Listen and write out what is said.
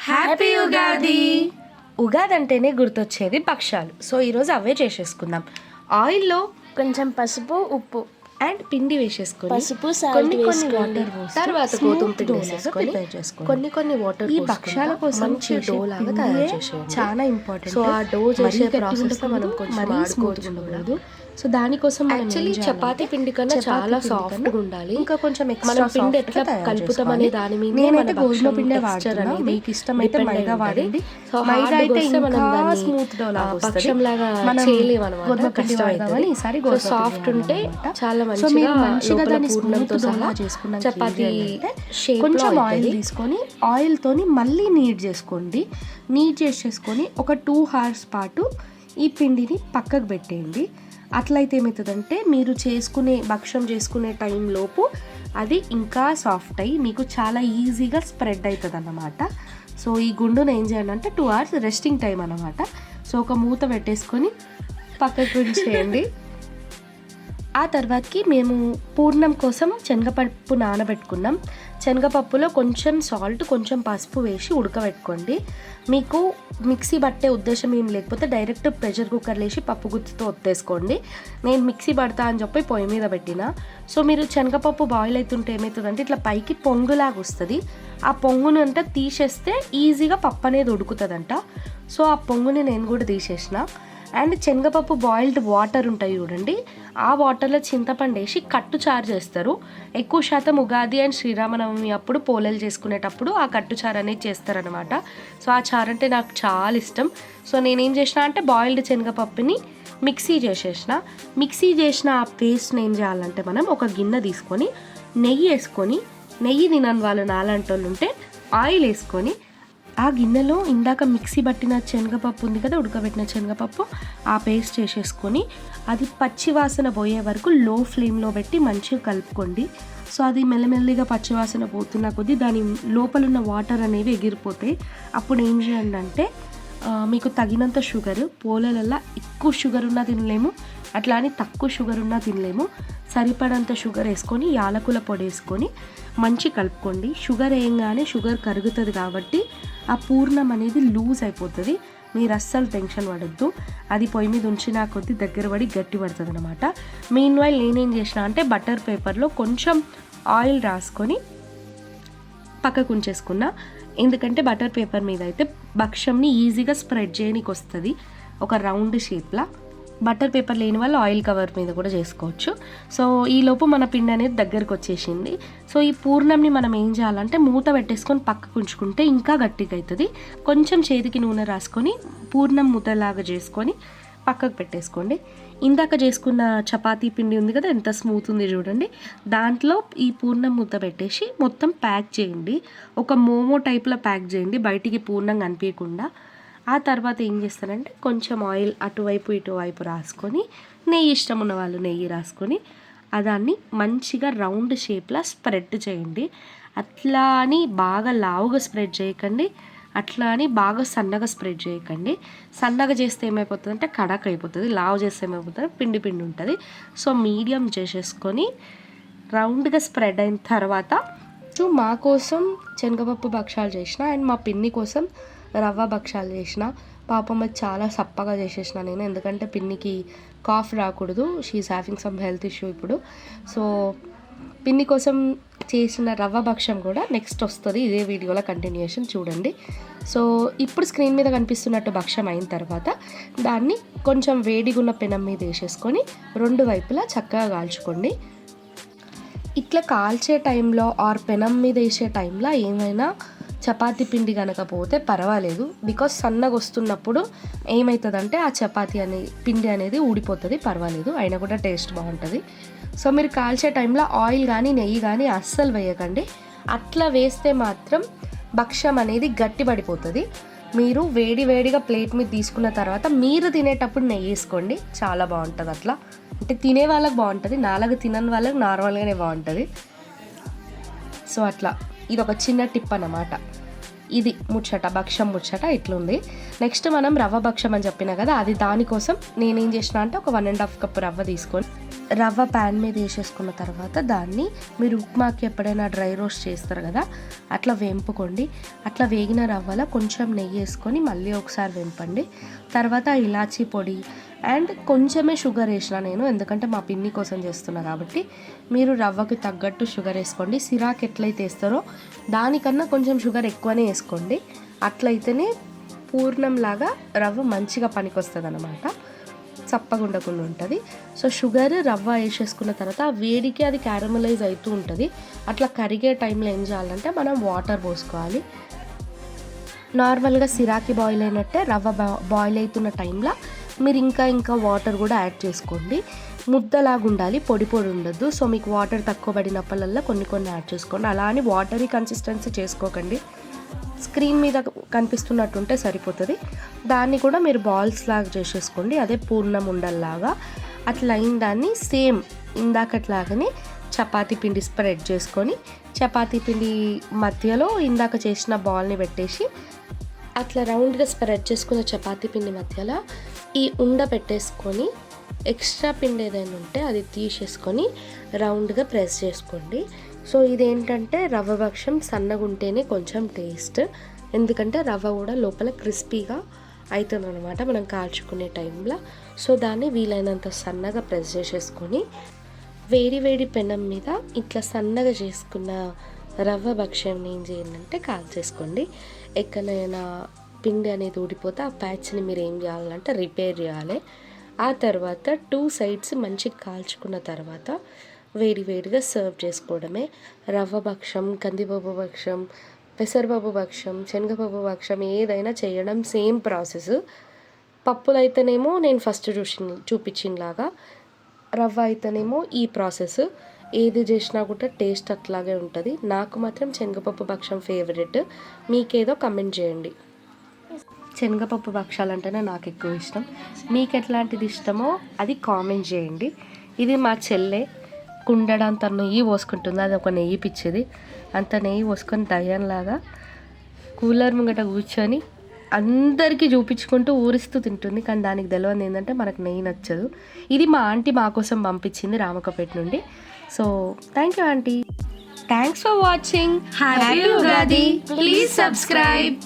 Happy Ugadi. Ugadi అంటేనే గుర్తొచ్చేది భక్షాలు. సో ఈరోజు అవే చేసేసుకుందాం. ఆయిల్లో కొంచెం పసుపు, ఉప్పు అండ్ పిండి వేసేసుకొని పసుపు, కొన్ని వేసుకోండి. వాటర్ పోసి తర్వాత గోధుమ పిండి వేసేసుకొని కొన్ని వాటర్ ఈ భక్షాల కోసం మంచి డో లాగా తయారు చేసేయండి. చాలా ఇంపార్టెంట్. సో ఆ డో చేసే ప్రాసెస్ మనం కొంచెం ఆడుకోవచ్చు. సో దానికోసం యాక్చువల్లీ చపాతీ పిండి కన్నా చాలా సాఫ్ట్ గా ఉండాలి. ఇంకా కొంచెం మనం పిండి ఎట్లా కలుపుతాం అనే దాని మీద నేనైతే గోధుమ పిండి వాడుతున్నా. మీకు ఇష్టమైతే మైదా వాడండి. మైదా అయితే ఇంకా స్మూత్ డో లాగా పక్షం లాగా చేయలేము అన్నమాట. గోధుమ పిండి వాడదామని ఈసారి సాఫ్ట్ ఉంటే చాలా మంచిగా దాన్ని పూర్ణంతో సహా చేసుకున్న చపాతీ కొంచెం ఆయిల్ తీసుకొని ఆయిల్ తోని మళ్ళీ నీట్ చేసుకోండి. నీట్ చేసేసుకొని ఒక 2 hours పాటు ఈ పిండిని పక్కకు పెట్టేయండి. అట్లయితే ఏమవుతుందంటే మీరు భక్షం చేసుకునే టైంలోపు అది ఇంకా సాఫ్ట్ అయ్యి మీకు చాలా ఈజీగా స్ప్రెడ్ అవుతుంది అన్నమాట. సో ఈ గుండును ఏం చేయండి అంటే 2 hours రెస్టింగ్ టైం అన్నమాట. సో ఒక మూత పెట్టేసుకొని పక్కకు ఉంచేయండి. ఆ తర్వాతకి మేము పూర్ణం కోసం శనగపప్పు నానబెట్టుకున్నాం. శనగపప్పులో కొంచెం సాల్ట్, కొంచెం పసుపు వేసి ఉడకబెట్టుకోండి. మీకు మిక్సీ పట్టే ఉద్దేశం ఏం లేకపోతే డైరెక్ట్ ప్రెషర్ కుక్కర్లో వేసి పప్పు గుత్తితో ఒత్తేసుకోండి. నేను మిక్సీ పడతా అని చెప్పి పొయ్యి మీద పెట్టిన. సో మీరు శనగపప్పు బాయిల్ అవుతుంటే ఏమవుతుందంటే ఇట్లా పైకి పొంగులాగా వస్తుంది. ఆ పొంగుని అంతా తీసేస్తే ఈజీగా పప్పు అనేది ఉడుకుతుందంట. సో ఆ పొంగుని నేను కూడా తీసేసిన. అండ్ శనగపప్పు బాయిల్డ్ వాటర్ ఉంటాయి చూడండి, ఆ వాటర్లో చింతపండు వేసి కట్టు చారు చేస్తారు. ఎక్కువ శాతం ఉగాది అండ్ శ్రీరామనవమి అప్పుడు పోలేలు చేసుకునేటప్పుడు ఆ కట్టు చారు అనేది చేస్తారనమాట. సో ఆ చారు అంటే నాకు చాలా ఇష్టం. సో నేనేం చేసిన అంటే బాయిల్డ్ శనగపప్పుని మిక్సీ చేసిన ఆ పేస్ట్ని ఏం చేయాలంటే మనం ఒక గిన్నె తీసుకొని నెయ్యి వేసుకొని, నెయ్యి తినని వాళ్ళు నాలంటి వాళ్ళు ఉంటే ఆయిల్ వేసుకొని ఆ గిన్నెలో ఇందాక మిక్సీ పట్టిన శనగపప్పు ఉంది కదా, ఉడకబెట్టిన శనగపప్పు, ఆ పేస్ట్ చేసేసుకొని అది పచ్చి వాసన పోయే వరకు లో ఫ్లేమ్లో పెట్టి మంచిగా కలుపుకోండి. సో అది మెల్లమెల్లిగా పచ్చివాసన పోతున్న కొద్దీ దాని లోపల ఉన్న వాటర్ అనేవి ఎగిరిపోతాయి. అప్పుడు ఏం చేయండి అంటే మీకు తగినంత షుగర్, పోలేలల్లా ఎక్కువ షుగర్ ఉన్నా తినలేము, అట్లా అని తక్కువ షుగర్ ఉన్నా తినలేము. సరిపడంత షుగర్ వేసుకొని యాలకుల పొడి వేసుకొని మంచి కలుపుకోండి. షుగర్ వేయంగానే షుగర్ కరుగుతుంది కాబట్టి ఆ పూర్ణం అనేది లూజ్ అయిపోతుంది. మీరు అస్సలు టెన్షన్ పడద్దు. అది పొయ్యి మీద ఉంచినా కొద్దీ దగ్గర పడి గట్టి పడుతుంది అనమాట. మీన్ వైల్ నేనేం చేసిన అంటే బటర్ పేపర్లో కొంచెం ఆయిల్ రాసుకొని పక్కకు ఉంచేసుకున్నా. ఎందుకంటే బటర్ పేపర్ మీద అయితే భక్షంని ఈజీగా స్ప్రెడ్ చేయడానికి వస్తుంది ఒక రౌండ్ షేప్లా. బటర్ పేపర్ లేని వాళ్ళు ఆయిల్ కవర్ మీద కూడా చేసుకోవచ్చు. సో ఈలోపు మన పిండి అనేది దగ్గరకు వచ్చేసింది. సో ఈ పూర్ణంని మనం ఏం చేయాలంటే మూత పెట్టేసుకొని పక్కకు ఉంచుకుంటే ఇంకా గట్టిగా అవుతుంది. కొంచెం చేతికి నూనె రాసుకొని పూర్ణం ముద్దలాగా చేసుకొని పక్కకు పెట్టేసుకోండి. ఇందాక చేసుకున్న చపాతీ పిండి ఉంది కదా, ఎంత స్మూత్ ఉంది చూడండి. దాంట్లో ఈ పూర్ణం ముద్ద పెట్టేసి మొత్తం ప్యాక్ చేయండి. ఒక మోమో టైప్లో ప్యాక్ చేయండి, బయటికి పూర్ణం కనిపించకుండా. ఆ తర్వాత ఏం చేస్తారంటే కొంచెం ఆయిల్ అటువైపు ఇటువైపు రాసుకొని, నెయ్యి ఇష్టం ఉన్న వాళ్ళు నెయ్యి రాసుకొని దాన్ని మంచిగా రౌండ్ షేప్లా స్ప్రెడ్ చేయండి. అట్లా అని బాగా లావుగా స్ప్రెడ్ చేయకండి, అట్లా అని బాగా సన్నగా స్ప్రెడ్ చేయకండి. సన్నగా చేస్తే ఏమైపోతుంది అంటే కడక్ అయిపోతుంది, లావు చేస్తే ఏమైపోతుంది పిండి పిండి ఉంటుంది. సో మీడియం చేసేసుకొని రౌండ్గా స్ప్రెడ్ అయిన తర్వాత మా కోసం శనగపప్పు భక్షాలు చేసిన అండ్ మా పిన్ని కోసం రవ్వ భక్షాలు చేసిన. పాపం అది చాలా సప్పగా చేసేసిన నేను, ఎందుకంటే పిన్నికి కాఫ్ రాకూడదు, she's having some health issue ఇప్పుడు. సో పిన్ని కోసం చేసిన రవ్వ భక్షం కూడా నెక్స్ట్ వస్తుంది, ఇదే వీడియోలో కంటిన్యూషన్ చూడండి. సో ఇప్పుడు స్క్రీన్ మీద కనిపిస్తున్నట్టు భక్షం అయిన తర్వాత దాన్ని కొంచెం వేడిగున్న పెనం మీద వేసేసుకొని 2 వైపులా చక్కగా కాల్చుకోండి. ఇట్లా కాల్చే టైంలో ఆర్ పెనం మీద వేసే టైంలో ఏమైనా చపాతీ పిండి కనుక పోతే పర్వాలేదు, బికాస్ సన్నగా వస్తున్నప్పుడు ఏమవుతుందంటే ఆ చపాతీ పిండి అనేది ఊడిపోతుంది, పర్వాలేదు, అయినా కూడా టేస్ట్ బాగుంటుంది. సో మీరు కాల్చే టైంలో ఆయిల్ కానీ నెయ్యి కానీ అస్సలు వేయకండి. అట్లా వేస్తే మాత్రం భక్షం అనేది గట్టిపడిపోతుంది. మీరు వేడిగా ప్లేట్ మీద తీసుకున్న తర్వాత మీరు తినేటప్పుడు నెయ్యి వేసుకోండి, చాలా బాగుంటుంది. అట్లా అంటే తినే వాళ్ళకి బాగుంటుంది, నాలుగు తినని వాళ్ళకి నార్మల్గానే బాగుంటుంది. సో అట్లా ఇది ఒక చిన్న టిప్ అన్నమాట. ఇది భక్షం ముచ్చట ఇట్లుంది. నెక్స్ట్ మనం రవ్వ భక్షం అని చెప్పినా కదా, అది దానికోసం నేనేం చేసిన అంటే ఒక 1.5 cup రవ్వ తీసుకొని రవ్వ ప్యాన్ మీద వేసేసుకున్న తర్వాత దాన్ని మీరు ఉప్మాకి ఎప్పుడైనా డ్రై రోస్ట్ చేస్తారు కదా, అట్లా వేంపుకోండి. అట్లా వేగిన రవ్వలో కొంచెం నెయ్యి వేసుకొని మళ్ళీ ఒకసారి వేంపండి. తర్వాత ఇలాచీ పొడి అండ్ కొంచెమే షుగర్ వేసిన నేను, ఎందుకంటే మా పిన్ని కోసం చేస్తున్నా కాబట్టి. మీరు రవ్వకి తగ్గట్టు షుగర్ వేసుకోండి. సిరాక్ ఎట్లయితే వేస్తారో దానికన్నా కొంచెం షుగర్ ఎక్కువనే వేసుకోండి. అట్లయితేనే పూర్ణంలాగా రవ్వ మంచిగా పనికొస్తుంది అన్నమాట, చప్పగా ఉండకుండా ఉంటుంది. సో షుగర్ రవ్వ వేసేసుకున్న తర్వాత ఆ వేడికి అది క్యారమలైజ్ అవుతూ ఉంటుంది. అట్లా కరిగే టైంలో ఏం చేయాలంటే మనం వాటర్ పోసుకోవాలి. నార్మల్గా సిరాకి బాయిల్ అయినట్టే రవ్వ బాయిల్ అవుతున్న టైంలో మీరు ఇంకా వాటర్ కూడా యాడ్ చేసుకోండి. ముద్దలాగా ఉండాలి, పొడి పొడి ఉండద్దు. సో మీకు వాటర్ తక్కువ పడినప్పుడల్లా కొన్ని యాడ్ చేసుకోండి. అలా అని వాటరీ కన్సిస్టెన్సీ చేసుకోకండి, స్క్రీన్ మీద కనిపిస్తున్నట్టుంటే సరిపోతుంది. దాన్ని కూడా మీరు బాల్స్ లాగా చేసేసుకోండి, అదే పూర్ణం ఉండల్లాగా. అట్లా అయిన దాన్ని సేమ్ ఇందాకట్లాగానే చపాతీ పిండి స్ప్రెడ్ చేసుకొని చపాతీ పిండి మధ్యలో ఇందాక చేసిన బాల్ని పెట్టేసి అట్లా రౌండ్గా స్ప్రెడ్ చేసుకున్న చపాతీ పిండి మధ్యలో ఈ ఉండ పెట్టేసుకొని ఎక్స్ట్రా పిండి ఏదైనా ఉంటే అది తీసేసుకొని రౌండ్గా ప్రెస్ చేసుకోండి. సో ఇదేంటంటే రవ్వ భక్షం సన్నగా ఉంటేనే కొంచెం టేస్ట్, ఎందుకంటే రవ్వ కూడా లోపల క్రిస్పీగా అవుతుంది అనమాట మనం కాల్చుకునే టైంలో. సో దాన్ని వీలైనంత సన్నగా ప్రెస్ చేసేసుకొని వేడి పెనం మీద ఇట్లా సన్నగా చేసుకున్న రవ్వ భక్ష్యంని ఏం చేయాలంటే కాల్చేసుకోండి. ఎక్కడైనా పిండి అనేది ఊడిపోతే ఆ ప్యాచ్ని మీరు ఏం చేయాలంటే రిపేర్ చేయాలి. ఆ తర్వాత 2 సైడ్స్ మంచిగా కాల్చుకున్న తర్వాత వేడిగా సర్వ్ చేసుకోవడమే. రవ్వ భక్షం, కందిపప్పు భక్షం, పెసరపప్పు భక్షం, శనగపప్పు భక్షం ఏదైనా చేయడం సేమ్ ప్రాసెస్. పప్పులు అయితేనేమో నేను ఫస్ట్ చూపించినలాగా, రవ్వ అయితేనేమో ఈ ప్రాసెస్. ఏది చేసినా కూడా టేస్ట్ అట్లాగే ఉంటుంది. నాకు మాత్రం శనగపప్పు భక్షం ఫేవరెట్. మీకేదో కమెంట్ చేయండి. శనగపప్పు భక్షాలంటేనే నాకు ఎక్కువ ఇష్టం. మీకు ఎట్లాంటిది ఇష్టమో అది కామెంట్ చేయండి. ఇది మా చెల్లె కుండడంత నెయ్యి పోసుకుంటుంది, అది ఒక నెయ్యి పిచ్చేది. అంత నెయ్యి పోసుకొని దయ్యంలాగా కూలర్ ముంగట కూర్చొని అందరికీ చూపించుకుంటూ ఊరిస్తూ తింటుంది. కానీ దానికి తెలియదు ఏంటంటే మనకు నెయ్యి నచ్చదు. ఇది మా ఆంటీ మా కోసం పంపించింది రామకపేట నుండి. So thank you aunty. Thanks for watching. Happy Ugadi. Please subscribe.